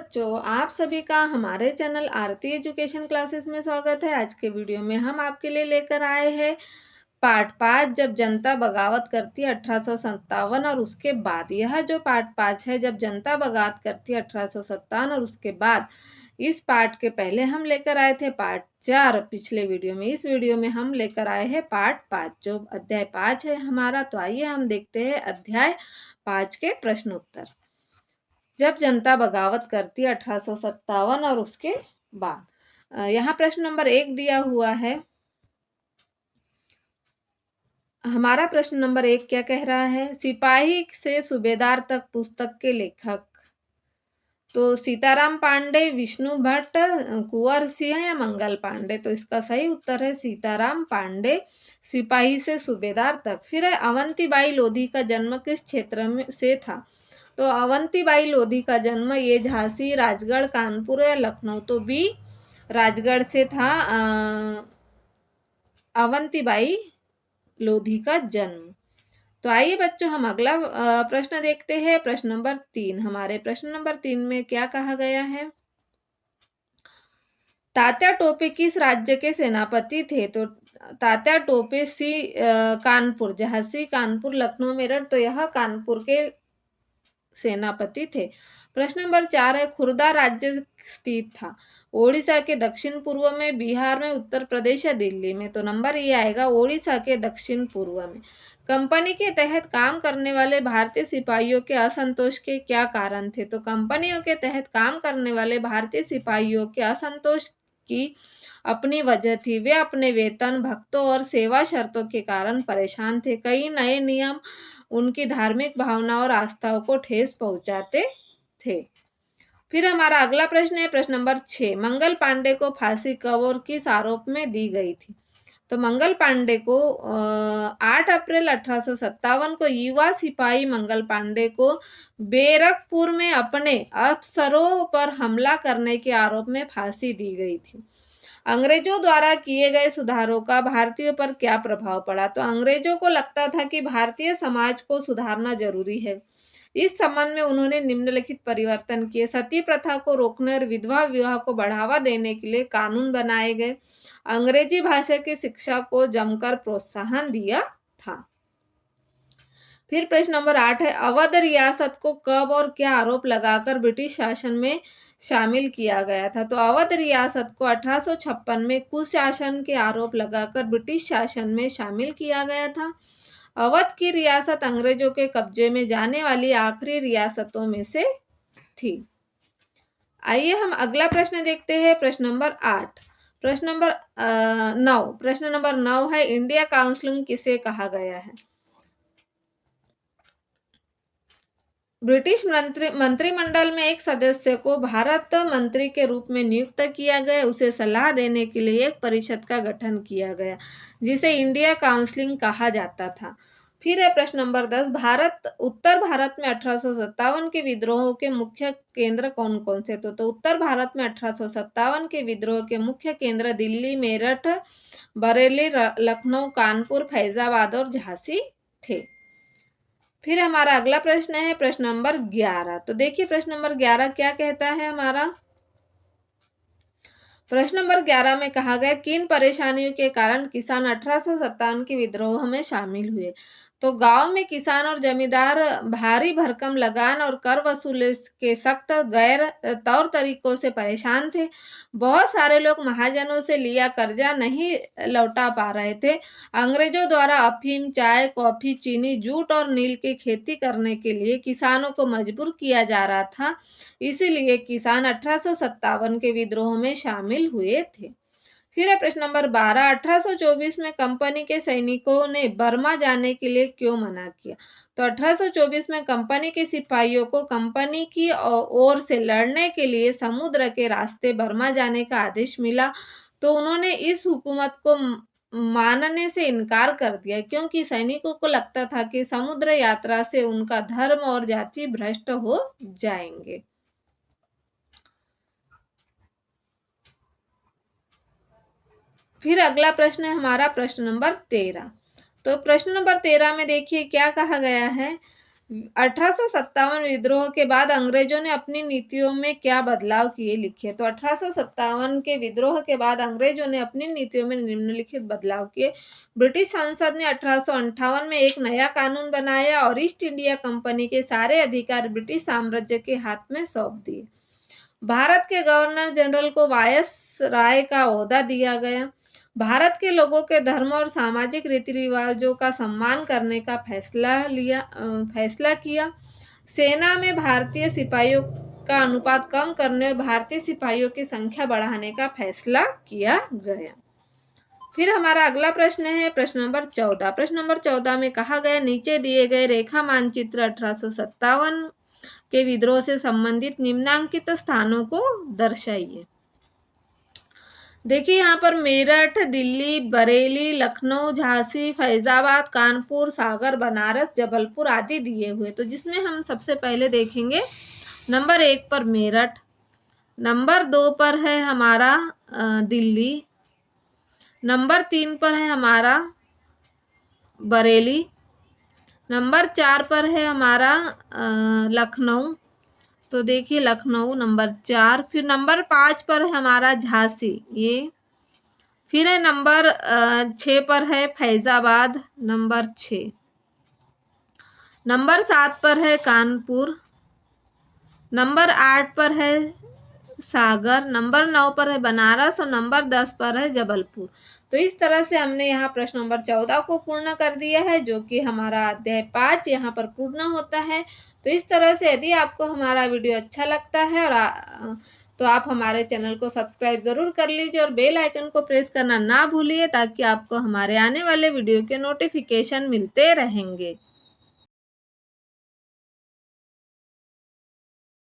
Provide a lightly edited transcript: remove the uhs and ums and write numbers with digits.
बच्चों, आप सभी का हमारे चैनल आरती एजुकेशन क्लासेस में स्वागत है। आज के वीडियो में हम आपके लिए लेकर आए हैं पार्ट 5 जब जनता बगावत करती है 1857 और उसके बाद। यह जो पार्ट 5 है जब जनता बगावत करती है 1857 और उसके बाद। इस पार्ट के पहले हम लेकर आए थे पार्ट 4 पिछले वीडियो में। इस वीडियो में हम लेकर आए हैं पार्ट 5 जो अध्याय 5 है हमारा। तो आइए हम देखते हैं अध्याय 5 के प्रश्न उत्तर। जब जनता बगावत करती है 1857 और उसके बाद। यहाँ प्रश्न नंबर 1 दिया हुआ है। हमारा प्रश्न नंबर 1 क्या कह रहा है? सिपाही से सूबेदार तक पुस्तक के लेखक। तो सीताराम पांडे, विष्णु भट्ट, कुंवर सिंह या मंगल पांडे। तो इसका सही उत्तर है सीताराम पांडे, सिपाही से सूबेदार तक। फिर है अवंतीबाई लोधी का जन्म किस क्षेत्र में से था? तो अवंतीबाई लोधी का जन्म ये झांसी, राजगढ़, कानपुर या लखनऊ। तो बी राजगढ़ से था अवंतीबाई लोधी का जन्म। तो आइए बच्चों हम अगला प्रश्न देखते हैं। प्रश्न नंबर 3। हमारे प्रश्न नंबर 3 में क्या कहा गया है? तात्या टोपे किस राज्य के सेनापति थे? तो तात्या टोपे कानपुर, झांसी, कानपुर, लखनऊ, मेरठ। तो यह कानपुर के सेनापति थे। प्रश्न नंबर 4 है खुर्दा राज्य स्थित था? ओडिशा के दक्षिण पूर्व में, बिहार में, उत्तर प्रदेश या दिल्ली में। तो नंबर ये आएगा ओडिशा के दक्षिण पूर्व में। कंपनी के तहत काम करने वाले भारतीय सिपाहियों के असंतोष के क्या कारण थे? तो कंपनियों के तहत काम करने वाले भारतीय सिपाहियों के असंतोष की अपनी वजह थी। वे अपने वेतन, भत्तों और सेवा शर्तों के कारण परेशान थे। कई नए नियम उनकी धार्मिक भावना और आस्थाओं को ठेस पहुंचाते थे। फिर हमारा अगला प्रश्न है प्रश्न नंबर 6। मंगल पांडे को फांसी कब और किस आरोप में दी गई थी? तो मंगल पांडे को 8 अप्रैल 1857 को युवा सिपाही मंगल पांडे को बैरकपुर में अपने अफसरों पर हमला करने के आरोप में फांसी दी गई थी। अंग्रेजों द्वारा किए गए सुधारों का भारतीयों पर क्या प्रभाव पड़ा? तो अंग्रेजों को लगता था कि भारतीय समाज को सुधारना जरूरी है। इस संबंध में उन्होंने निम्नलिखित परिवर्तन किए। सती प्रथा को रोकने और विधवा विवाह को बढ़ावा देने के लिए कानून बनाए गए। अंग्रेजी भाषा की शिक्षा को जमकर प्रोत्साहन दिया था। फिर प्रश्न नंबर 8 है अवध रियासत को कब और क्या आरोप लगाकर ब्रिटिश शासन में शामिल किया गया था? तो अवध रियासत को 1856 में कुशासन के आरोप लगाकर ब्रिटिश शासन में शामिल किया गया था। अवध की रियासत अंग्रेजों के कब्जे में जाने वाली आखिरी रियासतों में से थी। आइए हम अगला प्रश्न देखते हैं प्रश्न नंबर 8। प्रश्न नंबर 9। प्रश्न नंबर 9 है इंडिया काउंसिल किसे कहा गया है? ब्रिटिश मंत्रिमंडल में एक सदस्य को भारत मंत्री के रूप में नियुक्त किया गया। उसे सलाह देने के लिए एक परिषद का गठन किया गया जिसे इंडिया काउंसिल कहा जाता था। फिर है प्रश्न नंबर 10। उत्तर भारत में 1857 के विद्रोहों के मुख्य केंद्र कौन कौन से थे? तो उत्तर भारत में 1857 के विद्रोह के मुख्य केंद्र दिल्ली, मेरठ, बरेली, लखनऊ, कानपुर, फैजाबाद और झांसी थे। फिर हमारा अगला प्रश्न है प्रश्न नंबर 11। तो देखिए प्रश्न नंबर 11 क्या कहता है हमारा। प्रश्न नंबर 11 में कहा गया किन परेशानियों के कारण किसान 1857 के विद्रोह में शामिल हुए? तो गांव में किसान और जमींदार भारी भरकम लगान और कर वसूली के सख्त गैर तौर तरीकों से परेशान थे। बहुत सारे लोग महाजनों से लिया कर्जा नहीं लौटा पा रहे थे। अंग्रेजों द्वारा अफीम, चाय, कॉफी, चीनी, जूट और नील की खेती करने के लिए किसानों को मजबूर किया जा रहा था। इसीलिए किसान 1857 के विद्रोह में शामिल हुए थे। फिर है प्रश्न नंबर 12। 1824 में कंपनी के सैनिकों ने बर्मा जाने के लिए क्यों मना किया? तो 1824 में कंपनी के सिपाहियों को कंपनी की ओर से लड़ने के लिए समुद्र के रास्ते बर्मा जाने का आदेश मिला। तो उन्होंने इस हुकूमत को मानने से इनकार कर दिया क्योंकि सैनिकों को लगता था कि समुद्र यात्रा से उनका धर्म और जाति भ्रष्ट हो जाएंगे। फिर अगला प्रश्न है हमारा प्रश्न नंबर 13। तो प्रश्न नंबर 13 में देखिए क्या कहा गया है। 1857 विद्रोह के बाद अंग्रेजों ने अपनी नीतियों में क्या बदलाव किए, लिखे। तो 1857 के विद्रोह के बाद अंग्रेजों ने अपनी नीतियों में निम्नलिखित बदलाव किए। ब्रिटिश संसद ने 1858 में एक नया कानून बनाया और ईस्ट इंडिया कंपनी के सारे अधिकार ब्रिटिश साम्राज्य के हाथ में सौंप दिए। भारत के गवर्नर जनरल को वायसराय का ओहदा दिया गया। भारत के लोगों के धर्म और सामाजिक रीति रिवाजों का सम्मान करने का फैसला किया। सेना में भारतीय सिपाहियों का अनुपात कम करने और भारतीय सिपाहियों की संख्या बढ़ाने का फैसला किया गया। फिर हमारा अगला प्रश्न है प्रश्न नंबर 14। प्रश्न नंबर 14 में कहा गया, नीचे दिए गए रेखा मानचित्र 1857 के विद्रोह से संबंधित निम्नांकित स्थानों को दर्शाइए। देखिए यहाँ पर मेरठ, दिल्ली, बरेली, लखनऊ, झांसी, फैजाबाद, कानपुर, सागर, बनारस, जबलपुर आदि दिए हुए। तो जिसमें हम सबसे पहले देखेंगे नंबर 1 पर मेरठ, नंबर 2 पर है हमारा दिल्ली, नंबर 3 पर है हमारा बरेली, नंबर 4 पर है हमारा लखनऊ। तो देखिए लखनऊ नंबर 4। फिर नंबर 5 पर है हमारा झांसी, ये। फिर है नंबर 6 पर है फैजाबाद, नंबर 6। नंबर 7 पर है कानपुर, नंबर 8 पर है सागर, नंबर 9 पर है बनारस और नंबर 10 पर है जबलपुर। तो इस तरह से हमने यहाँ प्रश्न नंबर 14 को पूर्ण कर दिया है, जो कि हमारा अध्याय 5 यहाँ पर पूर्ण होता है। तो इस तरह से यदि आपको हमारा वीडियो अच्छा लगता है और तो आप हमारे चैनल को सब्सक्राइब ज़रूर कर लीजिए और बेल आइकन को प्रेस करना ना भूलिए, ताकि आपको हमारे आने वाले वीडियो के नोटिफिकेशन मिलते रहेंगे।